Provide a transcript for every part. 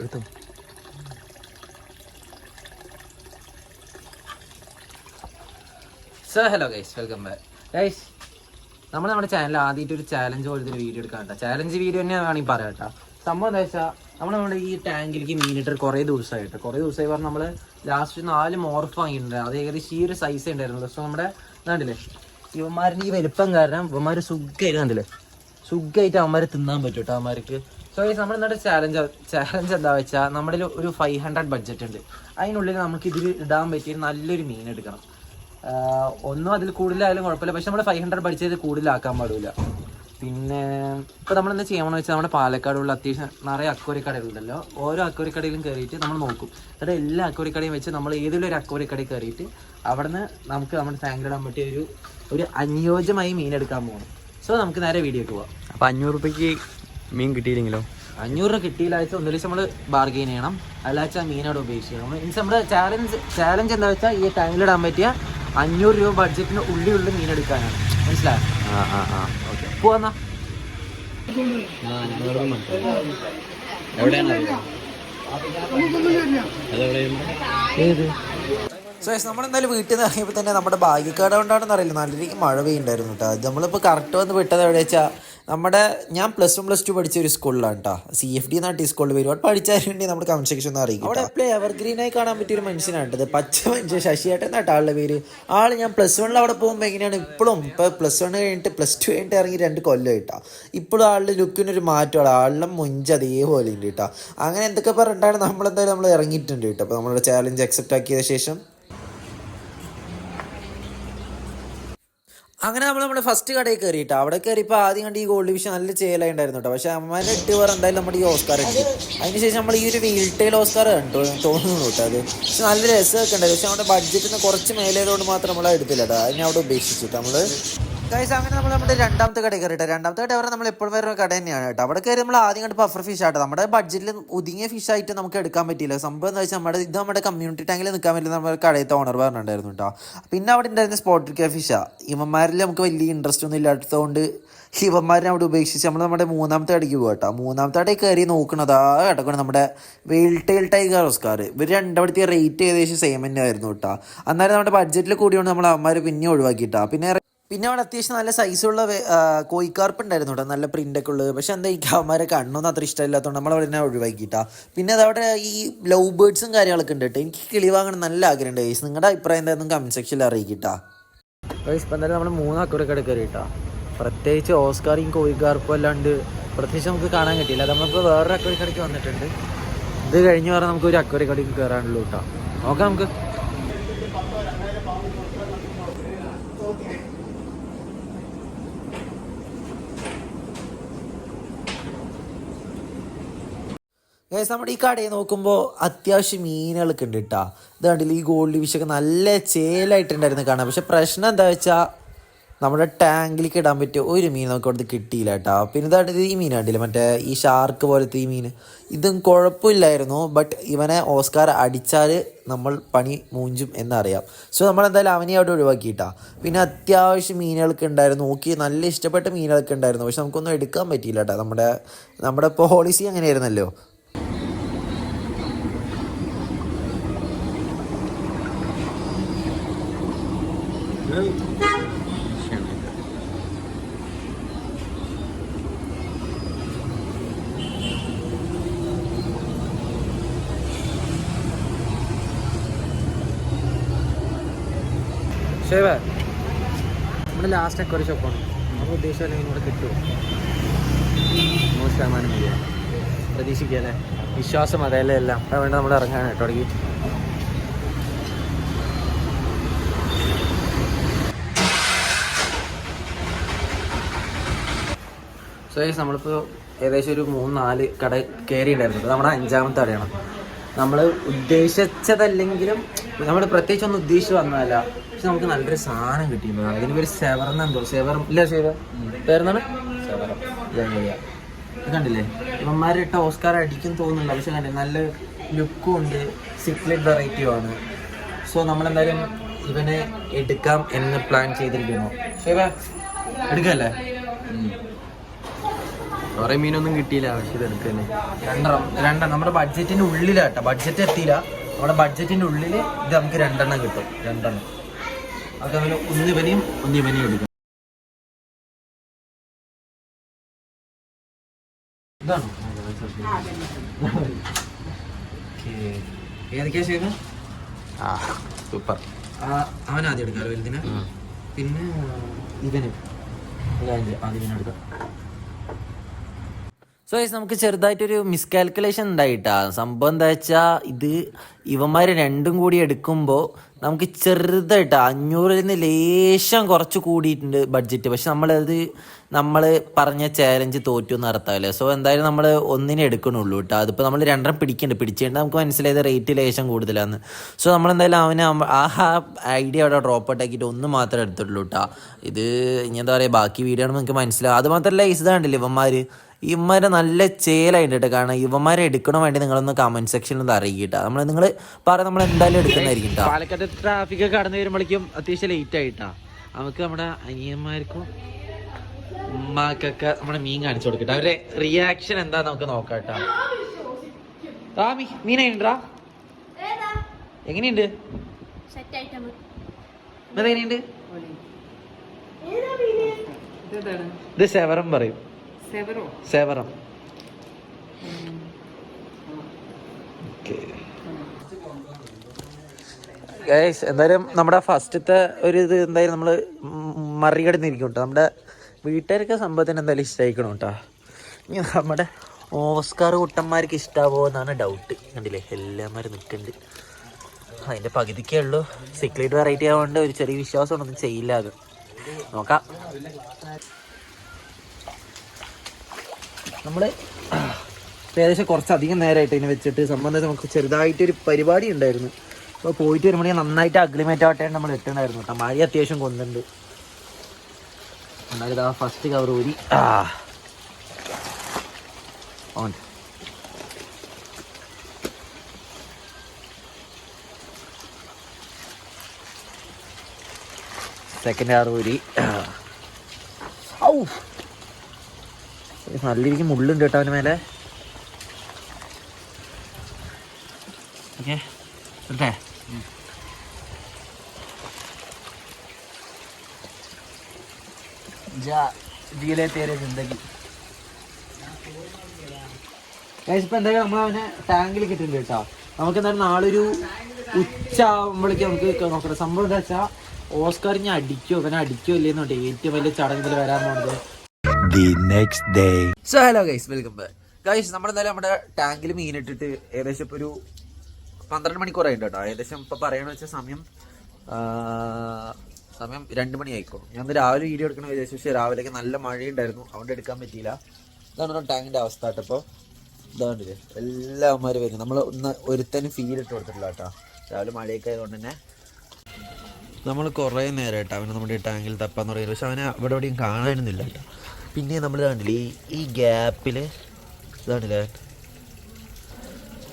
എടുത്തോ. So hello guys, welcome back guys. നമ്മുടെ ചാനലിൽ ആദ്യമായിട്ട് ഒരു ചാലഞ്ച് പോലത്തെ ഒരു വീഡിയോ എടുക്കാൻ കേട്ടോ. ചാലഞ്ച് വീഡിയോ തന്നെ വേണമെങ്കിൽ പറയാം കേട്ടോ. സംഭവം എന്താ വെച്ചാൽ നമ്മുടെ ഈ ടാങ്കിലേക്ക് മീനിട്ട് കുറേ ദിവസമായി പറഞ്ഞാൽ നമ്മൾ ലാസ്റ്റ് 4 മോർഫ് വാങ്ങിയിട്ടുണ്ട്. അത് ഏകദേശം ഈ ഒരു സൈസ് ഉണ്ടായിരുന്നുള്ളൂ. സോ നമ്മുടെ കണ്ടില്ലേ ഇവന്മാരുടെ ഈ വലുപ്പം കാരണം ഇവന്മാർ സുഖമായിട്ട് കണ്ടില്ലേ സുഖമായിട്ട് അവന്മാരെ തിന്നാൻ പറ്റും കേട്ടോ അവന്മാർക്ക്. സോ നമ്മൾ എന്നിട്ട് ചാലഞ്ച് എന്താ വെച്ചാൽ നമ്മുടെ ഒരു 500 ബഡ്ജറ്റ് ഉണ്ട്. അതിനുള്ളിൽ നമുക്ക് ഇതിൽ ഇടാൻ പറ്റിയ നല്ലൊരു മീൻ എടുക്കണം. ഒന്നും അതിൽ കൂടുതലായാലും കുഴപ്പമില്ല, പക്ഷെ നമ്മൾ 500 ബഡ്ജറ്റ് കൂടുതലാക്കാൻ പാടില്ല. പിന്നെ ഇപ്പോൾ നമ്മളെന്താ ചെയ്യാമെന്ന് വെച്ചാൽ നമ്മുടെ പാലക്കാടുള്ള അത്യാവശ്യം നിറയെ അക്വറിക്കടകളുണ്ടല്ലോ. ഓരോ അക്വറിക്കടയിലും കയറിയിട്ട് നമ്മൾ നോക്കും. എന്നിട്ട് എല്ലാ അക്വറിക്കടയും വെച്ച് നമ്മൾ ഏതെങ്കിലും ഒരു അക്വറിക്കടയിൽ കയറിയിട്ട് അവിടെ നിന്ന് നമുക്ക് നമ്മുടെ ടാങ്കിലിടാൻ പറ്റിയ ഒരു അനുയോജ്യമായി മീൻ എടുക്കാൻ പോകണം. സോ നമുക്ക് നേരെ വീഡിയോക്ക് പോവാം. അപ്പോൾ 500 രൂപയ്ക്ക് മീൻ കിട്ടിയില്ലെങ്കിലോ? 500 രൂപ കിട്ടിയില്ലാച്ച ഒന്നും നമ്മൾ ബാർഗെയിൻ ചെയ്യണം, അല്ലാച്ച മീനോട് ഉപേക്ഷിക്കണം. മീൻസ് നമ്മുടെ ചാലഞ്ച് എന്താ വെച്ചാൽ ഈ ടാങ്കിലിടാൻ പറ്റിയ 500 രൂപ ബഡ്ജറ്റിന് ഉള്ളിലുള്ള മീൻ എടുക്കാനാണ്. മനസ്സിലായോ? ഓക്കെ, പോവാന്നാ. സോ നമ്മളെന്തായാലും വീട്ടിൽ നിന്ന് ഇറങ്ങിയപ്പോൾ തന്നെ നമ്മുടെ ഭാഗ്യക്കാട് കൊണ്ടാണെന്ന് അറിയില്ല നല്ല രീതിക്ക് മഴ പെയ്യുണ്ടായിരുന്നു കേട്ടോ. നമ്മളിപ്പോൾ കറക്റ്റ് വന്ന് വിട്ടത് എവിടെ വെച്ചാൽ ഞാൻ +1 +2 പഠിച്ച ഒരു സ്കൂളിലാണ് കേട്ടോ. CFD എന്നാണ് ഈ സ്കൂളിൽ ഒരുപാട് പഠിച്ചാലുണ്ടെങ്കിൽ നമ്മുടെ കമന്റ് സെക്ഷൻ ഒന്ന് അറിയിക്കും. അവിടെ എപ്പോഴും എവർഗ്രീനായി കാണാൻ പറ്റിയ ഒരു മനുഷ്യനാണ് പച്ച മനുഷ്യൻ ശശിയേട്ടൻ എന്നാട്ടോ ആളുടെ പേര്. ഞാൻ +1 അവിടെ പോകുമ്പോൾ എങ്ങനെയാണ് ഇപ്പോഴും ഇപ്പോൾ +1 കഴിഞ്ഞിട്ട് +2 കഴിഞ്ഞിട്ട് ഇറങ്ങി 2 കൊല്ലം കേട്ടോ. ഇപ്പോഴും ആളുടെ ലുക്കിനൊരു മാറ്റമാണ്. ആളുടെ മുഞ്ച് അതേപോലെ ഉണ്ട് കേട്ടോ. അങ്ങനെ എന്തൊക്കെ പറഞ്ഞിട്ടാണ് നമ്മൾ ഇറങ്ങിയിട്ടുണ്ട് കേട്ടോ. അപ്പോൾ നമ്മുടെ ചാലഞ്ച് അക്സെപ്റ്റ് ആക്കിയ ശേഷം അങ്ങനെ നമ്മുടെ ഫസ്റ്റ് കടയിൽ കയറിയിട്ടോ. അവിടെ കയറിയപ്പോൾ ആദ്യം കണ്ട് ഈ ഗോൾഡ് ഡിവിഷൻ നല്ല ചേലായി ഉണ്ടായിരുന്നു കേട്ടോ. പക്ഷേ അമ്മേനെ 8 പേർ എന്തായാലും നമ്മുടെ ഈ ഓസ്കാർ ഉണ്ട്. അതിനുശേഷം നമ്മൾ ഈ ഒരു വീൽട്ടേൽ ഓസ്കാർ കണ്ടു തോന്നുന്നു കേട്ടോ. അത് പക്ഷെ നല്ല രസമൊക്കെ ഉണ്ടായിരുന്നു. പക്ഷെ നമ്മുടെ ബഡ്ജറ്റിന് കുറച്ച് മേലേതുകൊണ്ട് മാത്രം നമ്മൾ എടുത്തില്ല കേട്ടോ. അതിനെ അവിടെ ഉപേക്ഷിച്ചിട്ട് നമ്മൾ അങ്ങനെ നമ്മുടെ രണ്ടാമത്തെ കടയിൽ കയറിയിട്ടോ. രണ്ടാമത്തെ കട പറഞ്ഞാൽ നമ്മൾ എപ്പോഴും വരുന്ന കട തന്നെയാണ് കേട്ടോ. അവിടെ കയറി നമ്മൾ ആദ്യം കണ്ട് പഫർ ഫിഷ് ആട്ടോ. നമ്മുടെ ബഡ്ജറ്റിൽ ഒതുങ്ങിയ ഫിഷായിട്ട് നമുക്ക് എടുക്കാൻ പറ്റിയില്ല. സംഭവം എന്താ വെച്ചാൽ നമ്മുടെ കമ്മ്യൂണിറ്റി ടാങ്കിൽ നിൽക്കാൻ പറ്റില്ല നമ്മുടെ കടയത്തെ ഓണർ പറഞ്ഞിട്ടുണ്ടായിരുന്നു കേട്ടോ. പിന്നെ അവിടെ ഉണ്ടായിരുന്ന സ്പോട്ടിൽ ഫിഷാണ്. ഇവന്മാരിൽ നമുക്ക് വലിയ ഇൻട്രസ്റ്റ് ഒന്നും ഇല്ലാത്തതുകൊണ്ട് ഇവന്മാരെ അവിടെ ഉപേക്ഷിച്ച് നമ്മുടെ മൂന്നാമത്തെ കടയ്ക്ക് പോകും കേട്ടോ. മൂന്നാമത്തെ കടയിൽ കയറി നോക്കണതാ കേട്ടോ നമ്മുടെ വെയിൽടെയിൽ ടൈഗർ ഓസ്കാർ. ഇവർ രണ്ടവിടുത്തെ റേറ്റ് ഏകദേശം സെയിം തന്നെ ആയിരുന്നു കേട്ടോ. അന്നേരം നമ്മുടെ ബഡ്ജറ്റിൽ കൂടിയോണ്ട് നമ്മൾ അവന്മാർ പിന്നെ ഒഴിവാക്കിയിട്ടാ. പിന്നെ അവിടെ അത്യാവശ്യം നല്ല സൈസുള്ള കോയിക്കാർപ്പ് ഉണ്ടായിരുന്നു കേട്ടോ, നല്ല പ്രിൻ്റൊക്കെ ഉള്ളത്. പക്ഷെ എന്താ ഈ അവന്മാരെ കണ്ണൊന്നും അത്ര ഇഷ്ടമില്ലാത്തതുകൊണ്ട് നമ്മളവിടെ തന്നെ ഒഴിവാക്കിയിട്ടാ. പിന്നെ അതവിടെ ഈ ലവ് ബേർഡ്സും കാര്യങ്ങളൊക്കെ ഉണ്ട് കേട്ടോ. എനിക്ക് കിളി വാങ്ങണം നല്ല ആഗ്രഹമുണ്ട് ഗൈസ്. നിങ്ങളുടെ അഭിപ്രായം എന്തായാലും കമൻറ്റ് സെക്ഷനിൽ അറിയിക്കിട്ടാ. ഗൈസ് ഇപ്പം എന്തായാലും നമ്മൾ 3 അക്വറിക്കടയിൽ കയറിയിട്ടാ. പ്രത്യേകിച്ച് ഓസ്കാറും കോയിക്കാർപ്പും അല്ലാണ്ട് പ്രത്യേകിച്ച് നമുക്ക് കാണാൻ കിട്ടിയില്ല. നമ്മളിപ്പോൾ വേറൊരു അക്വറിക്കടയ്ക്ക് വന്നിട്ടുണ്ട്. ഇത് കഴിഞ്ഞ് പറഞ്ഞാൽ നമുക്ക് ഒരു അക്വറിക്കടയ്ക്ക് കയറാനുള്ളൂ കേട്ടോ. നോക്കാം നമുക്ക്. നമ്മുടെ ഈ കടയിൽ നോക്കുമ്പോൾ അത്യാവശ്യം മീനുകളൊക്കെ ഉണ്ട് കേട്ടോ. ഇത് കണ്ടില്ല ഈ ഗോൾഡ് ഫിഷൊക്കെ നല്ല ചേലായിട്ടുണ്ടായിരുന്നു കാണാൻ. പക്ഷെ പ്രശ്നം എന്താ വെച്ചാൽ നമ്മുടെ ടാങ്കിലേക്ക് ഇടാൻ പറ്റിയ ഒരു മീൻ നമുക്ക് അവിടുത്തെ കിട്ടിയില്ല കേട്ടോ. പിന്നെ ഇതായിട്ട് ഈ മീൻ കണ്ടില്ല, മറ്റേ ഈ ഷാർക്ക് പോലത്തെ ഈ മീൻ. ഇതും കുഴപ്പമില്ലായിരുന്നു. ബട്ട് ഇവനെ ഓസ്കാർ അടിച്ചാൽ നമ്മൾ പണി മൂഞ്ചും എന്നറിയാം. സോ നമ്മളെന്തായാലും അവനെ അവിടെ ഒഴിവാക്കിയിട്ടാ. പിന്നെ അത്യാവശ്യം മീനുകളൊക്കെ ഉണ്ടായിരുന്നു. നോക്കി നല്ല ഇഷ്ടപ്പെട്ട മീനുകളൊക്കെ ഉണ്ടായിരുന്നു. പക്ഷെ നമുക്കൊന്നും എടുക്കാൻ പറ്റിയില്ല കേട്ടോ. നമ്മുടെ പോളിസി അങ്ങനെയായിരുന്നല്ലോ. ശരി, നമ്മുടെ ലാസ്റ്റ് അക്വറി ഷോപ്പാണ്. നമുക്ക് ഉദ്ദേശിച്ച അല്ലെങ്കിൽ ഇവിടെ കിട്ടുമോ? 100% മതിയാ പ്രതീക്ഷിക്കുക അല്ലേ? വിശ്വാസം അതല്ലേ എല്ലാം. അതുകൊണ്ട് നമ്മൾ ഇറങ്ങാനായിട്ട് തുടങ്ങി. സോ നമ്മളിപ്പോൾ ഏകദേശം ഒരു 3-4 കട കയറിയിട്ടുണ്ടായിരുന്നു. നമ്മുടെ 5ാമത്തെ കടയാണ്. നമ്മൾ ഉദ്ദേശിച്ചതല്ലെങ്കിലും നമ്മൾ പ്രത്യേകിച്ച് ഒന്നും ഉദ്ദേശിച്ച് വന്നതല്ല. പക്ഷെ നമുക്ക് നല്ലൊരു സാധനം കിട്ടിയിരുന്നു. അതിന് പേര് സെവറെന്നെന്തോ പേരെന്താണ് ഇത് കണ്ടില്ലേ? ഇവന്മാരിട്ട ഓസ്കാർ അടിക്കും തോന്നുന്നില്ല. പക്ഷെ കണ്ടില്ലേ നല്ല ലുക്കും ഉണ്ട്, സിക്ലെറ്റ് വെറൈറ്റിയുമാണ്. സോ നമ്മളെന്തായാലും ഇവനെ എടുക്കാം എന്ന് പ്ലാൻ ചെയ്തിരിക്കുന്നു. എടുക്കല്ലേ? കുറെ മീനൊന്നും കിട്ടിയില്ല, പക്ഷെ ഇത് എടുക്കന്നെ. രണ്ടെണ്ണം നമ്മുടെ ബഡ്ജറ്റിന്റെ ഉള്ളിലാട്ടോ. ബഡ്ജറ്റ് എത്തിയില്ല, നമ്മുടെ ബഡ്ജറ്റിന്റെ ഉള്ളിൽ ഇത് നമുക്ക് 2 എണ്ണം കിട്ടും. 2 എണ്ണം അത് നമ്മൾ ഒന്നിവനെയും എടുക്കും. ഇതാണോ ഏതൊക്കെയാ ചെയ്ത്? സൂപ്പർ. അവനാദ്യം എടുക്കാമല്ലോ വലുതിനെ, പിന്നെ ഇവന് ആദ്യം എടുക്കാം. സോ നമുക്ക് ചെറുതായിട്ടൊരു മിസ്കാൽക്കുലേഷൻ ഉണ്ടായിട്ടാ. സംഭവം എന്താ വെച്ചാൽ ഇത് ഇവന്മാർ രണ്ടും കൂടി എടുക്കുമ്പോൾ നമുക്ക് ചെറുതായിട്ടാ 500-ൽ നിന്ന് ലേശം കുറച്ച് കൂടിയിട്ടുണ്ട് ബഡ്ജറ്റ്. പക്ഷെ നമ്മൾ പറഞ്ഞ ചാലഞ്ച് തോറ്റു നടത്താമല്ലേ. സോ എന്തായാലും നമ്മൾ ഒന്നിനെ എടുക്കണുള്ളൂ കേട്ടോ. അതിപ്പോൾ നമ്മൾ 2 എണ്ണം പിടിച്ചിട്ടുണ്ട്. നമുക്ക് മനസ്സിലായത് റേറ്റ് ലേശം കൂടുതലാന്ന്. സോ നമ്മളെന്തായാലും അവന് ആ ഐഡിയ അവിടെ ഡ്രോപ്പ് ഔട്ട് ആക്കിയിട്ട് ഒന്ന് മാത്രമേ എടുത്തിട്ടുള്ളൂ കേട്ടോ. ഇത് ഇനി എന്താ പറയുക, ബാക്കി വീഡിയോ ആണെന്ന് നിങ്ങൾക്ക് മനസ്സിലാവും. അത് മാത്രമല്ല ഇതാണ്ടില്ലേ ഇവന്മാരെ നല്ല ചേലായിട്ട് കേട്ടോ. കാരണം ഇവന്മാരെ എടുക്കണോ വേണ്ടി നിങ്ങളൊന്ന് കമന്റ് സെക്ഷനിൽ ഒന്ന് അറിയിട്ടാ. നമ്മൾ എന്തായാലും എടുക്കുന്നതായിരിക്കും കേട്ടോ. പാലക്കാട് ട്രാഫിക് ഒക്കെ കടന്നു വരുമ്പോഴേക്കും അത്യാവശ്യം ലേറ്റ് ആയിട്ടാ. നമുക്ക് നമ്മുടെ അനിയന്മാർക്കും ഉമ്മാക്കൊക്കെ നമ്മുടെ മീൻ കാണിച്ചു കൊടുക്കട്ടെ. അവരുടെ റിയാക്ഷൻ എന്താ നമുക്ക് നോക്കാം കേട്ടോ. മീൻ എങ്ങനെയുണ്ടാ? എങ്ങനെയുണ്ട്? അതെങ്ങനെയുണ്ട്? ഇത് സെവറം പറയും. സെവറം. എന്തായാലും നമ്മുടെ ഫസ്റ്റത്തെ ഒരു ഇത് എന്തായാലും നമ്മൾ മറികടന്നിരിക്കും കേട്ടോ. നമ്മുടെ വീട്ടുകാർക്ക് സംഭവത്തിന് എന്തായാലും ഇഷ്ടമായിക്കണം കേട്ടോ. ഇനി നമ്മുടെ ഓസ്കാർ കുട്ടന്മാർക്ക് ഇഷ്ടാവോ എന്നാണ് ഡൗട്ട്. കണ്ടില്ലേ എല്ലാവരും നിൽക്കുന്നുണ്ട്. അതിൻ്റെ പകുതിക്കേ ഉള്ളൂ. സിക്ലേറ്റ് വെറൈറ്റി ആയതുകൊണ്ട് ഒരു ചെറിയ വിശ്വാസം ഒന്നും ചെയ്യില്ല. അത് നോക്കാം. നമ്മൾ ഏകദേശം കുറച്ചധികം നേരമായിട്ട് ഇതിനെ വെച്ചിട്ട് സംബന്ധിച്ച് നമുക്ക് ചെറുതായിട്ടൊരു പരിപാടി ഉണ്ടായിരുന്നു. അപ്പോൾ പോയിട്ട് വരുമ്പോഴേ നന്നായിട്ട് അഗ്രിമേറ്റ് ആവട്ടെ നമ്മൾ ഇട്ടുണ്ടായിരുന്നു കേട്ടോ. മഴ അത്യാവശ്യം കൊണ്ടുണ്ട്. എന്നാലും ഇതാ ഫസ്റ്റ് കവർ ഊരി ഓൺ. സെക്കൻഡ് കവർ ഊരി. ഔ നല്ല രീതിക്ക് മുള്ളുണ്ട് കേട്ടോ അവന് മേലെ. ഓക്കെ ഇട്ടേ. ഇപ്പൊ എന്തായാലും നമ്മളവനെ ടാങ്കിൽ കിട്ടുന്നുണ്ട് കേട്ടോ. നമുക്ക് എന്തായാലും നാളൊരു ഉച്ച ആകുമ്പോഴേക്കും നമുക്ക് നോക്കണം. സംഭവം എന്താ വെച്ചാൽ ഓസ്കാർ ഞാൻ അടിക്കോ ഇവനെ അടിക്കോ ഇല്ലേന്നോട്ടെ ഏറ്റവും വലിയ ചടങ്ങിൽ വരാൻ പോകുന്നത്. So hello guys, welcome back guys. നമ്മളെന്തായാലും നമ്മുടെ ടാങ്കിൽ മീനിട്ടിട്ട് ഏകദേശം ഇപ്പോൾ ഒരു 12 മണിക്കൂറായിട്ട് കേട്ടോ. ഏകദേശം ഇപ്പോൾ പറയണമെന്ന് വെച്ചാൽ സമയം 2 മണി ആയിക്കോളും. ഞാൻ രാവിലെ വീഡിയോ എടുക്കണം വിചാരിച്ചു, പക്ഷേ രാവിലേക്ക് നല്ല മഴയുണ്ടായിരുന്നു, അതുകൊണ്ട് എടുക്കാൻ പറ്റിയില്ല. ഇതാണ് ടാങ്കിൻ്റെ അവസ്ഥ കേട്ടോ. ഇപ്പോൾ ഇതാണ്ടില്ലേ എല്ലാവന്മാരും വരും. നമ്മൾ ഒരുത്തനും ഫീൽ ഇട്ട് കൊടുത്തിട്ടില്ല കേട്ടോ. രാവിലെ മഴയൊക്കെ ആയതുകൊണ്ട് തന്നെ നമ്മൾ കുറേ നേരമായിട്ട് അവനെ നമ്മുടെ ടാങ്കിൽ തപ്പാന്ന് പറയുന്നത്. പക്ഷെ അവനെ ഇവിടെ എവിടെയും കാണാനൊന്നുമില്ല കേട്ടോ. പിന്നെ നമ്മൾ ഇതാണ്ടില്ലേ ഈ ഗ്യാപ്പിൽ ഇതാണ്ടില്ലേ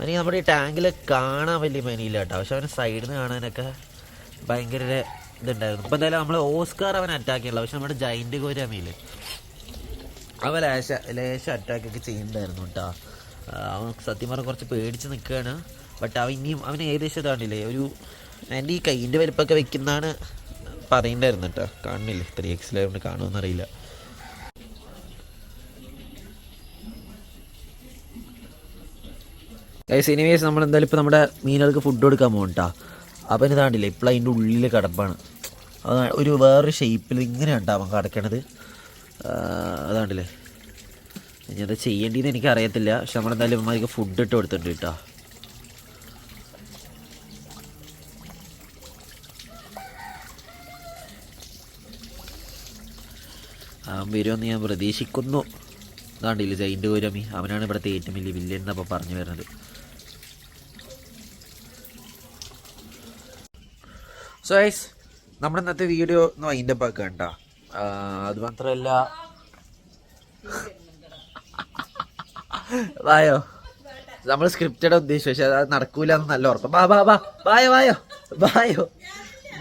എനിക്ക് നമ്മുടെ ഈ ടാങ്കിൽ കാണാൻ വലിയ മനിയില്ല കേട്ടോ. പക്ഷെ അവനെ സൈഡിൽ നിന്ന് കാണാനൊക്കെ ഭയങ്കര ഇതുണ്ടായിരുന്നു. ഇപ്പോൾ എന്തായാലും നമ്മൾ ഓസ്കാർ അവൻ അറ്റാക്ക് ചെയ്യല്ല. പക്ഷെ നമ്മുടെ ജൈൻറ്റ് ഗോരാമിയില്ലേ അവൻ ലേശം അറ്റാക്കൊക്കെ ചെയ്യുന്നുണ്ടായിരുന്നു കേട്ടോ. അവൻ സത്യം പറഞ്ഞാൽ കുറച്ച് പേടിച്ച് നിൽക്കുകയാണ്. ബട്ട് അവന് ഏകദേശം ഇതാണ്ടില്ലേ ഒരു എൻ്റെ ഈ കൈയിൻ്റെ വലിപ്പമൊക്കെ വെക്കുന്നതാണ് പറയുന്നുണ്ടായിരുന്നു കേട്ടോ. കാണുന്നില്ലേ 3X കാണുമെന്നറിയില്ല. എനിവേസ് നമ്മൾ എന്തായാലും ഇപ്പോൾ നമ്മുടെ മീനുകൾക്ക് ഫുഡ് കൊടുക്കാൻ പോകും കേട്ടോ. അപ്പം ഇതാണ്ടില്ലേ ഇപ്പോൾ അതിൻ്റെ ഉള്ളിൽ കിടപ്പാണ്. അത് ഒരു വേറൊരു ഷേപ്പിൽ ഇങ്ങനെ ഉണ്ടാവും കിടക്കണത്. അതാണ്ടില്ലേ ഇനി അത് ചെയ്യേണ്ടതെന്ന് എനിക്കറിയത്തില്ല. പക്ഷെ നമ്മളെന്തായാലും ഇവന്മാർക്ക് ഫുഡ് ഇട്ട് കൊടുത്തിട്ടുണ്ട് കേട്ടോ. അവൻ വരുമെന്ന് ഞാൻ പ്രതീക്ഷിക്കുന്നു. അതാണ്ടില്ലേ ജൈൻറ്റ് ഗോരാമി, അവനാണ് ഇവിടുത്തെ ഏറ്റവും വലിയ വില്ലൻ എന്നപ്പോൾ പറഞ്ഞു വരുന്നത്. സോ ഗൈസ് നമ്മുടെ ഇന്നത്തെ വീഡിയോ ഒന്ന് വൈൻഡപ്പ് ആക്കുക കേട്ടോ. അത് മാത്രമല്ല വായോ നമ്മൾ സ്ക്രിപ്റ്റഡ് ഉദ്ദേശിച്ചു, പക്ഷെ അത് നടക്കൂല എന്ന് നല്ല ഉറപ്പ്. വായോ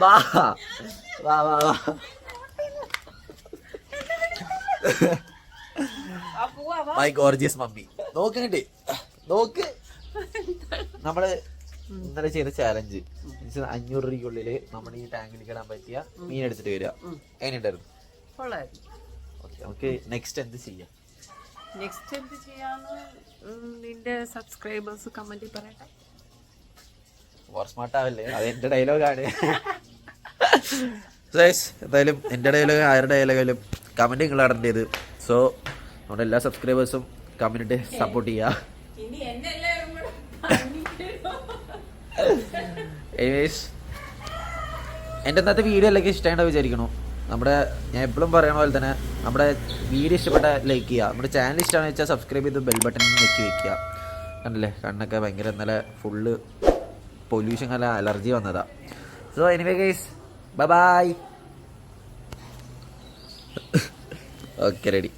വാ വാ വാ വാ മൈ ഗോർജിയസ് മമ്മി. നോക്കണ്ടേ, നോക്ക്. നമ്മള് ഇന്നലെ ചെയ്ത ചാലഞ്ച് 500 രൂപയ്ക്കുള്ളില് നമ്മുടെ ഈ ടാങ്കിലേക്ക് ഇടാൻ പറ്റിയ മീൻ എടുത്തിട്ട് വരിക. എങ്ങനെയുണ്ടായിരുന്നു? നമുക്ക് നെക്സ്റ്റ് എന്ത് ചെയ്യാം? നെക്സ്റ്റ് എന്ത് ചെയ്യാന്ന് നിന്റെ സബ്സ്ക്രൈബേഴ്സ് കമന്റിൽ പറയട്ടെ. സ്മാർട്ട് ആവല്ലേ, അത് എന്റെ ഡയലോഗാണ്. എന്തായാലും എന്റെ ഡയലോഗ് ആരുടെ ഡയലോഗായാലും കമന്റ് നിങ്ങൾ ഇടേണ്ടത്. സോ നമ്മുടെ എല്ലാ സബ്സ്ക്രൈബേഴ്സും കമന്റ് സപ്പോർട്ട് ചെയ്യുക. എൻ്റെ ഇന്നത്തെ വീഡിയോ എല്ലാവർക്കും ഇഷ്ടമായിട്ട് വിചാരിക്കണു. നമ്മുടെ ഞാൻ എപ്പോഴും പറയണ പോലെ തന്നെ നമ്മുടെ വീഡിയോ ഇഷ്ടപ്പെട്ട ലൈക്ക് ചെയ്യുക. നമ്മുടെ ചാനൽ ഇഷ്ടമാണെന്ന് വെച്ചാൽ സബ്സ്ക്രൈബ് ചെയ്ത് ബെൽ ബട്ടൺ വെച്ച് വെക്കുക. കണ്ടല്ലേ, കണ്ണൊക്കെ ഭയങ്കര ഇന്നലെ ഫുള്ള് പൊല്യൂഷൻ, നല്ല അലർജി വന്നതാ. So anyway guys, bye bye. Okay, ready.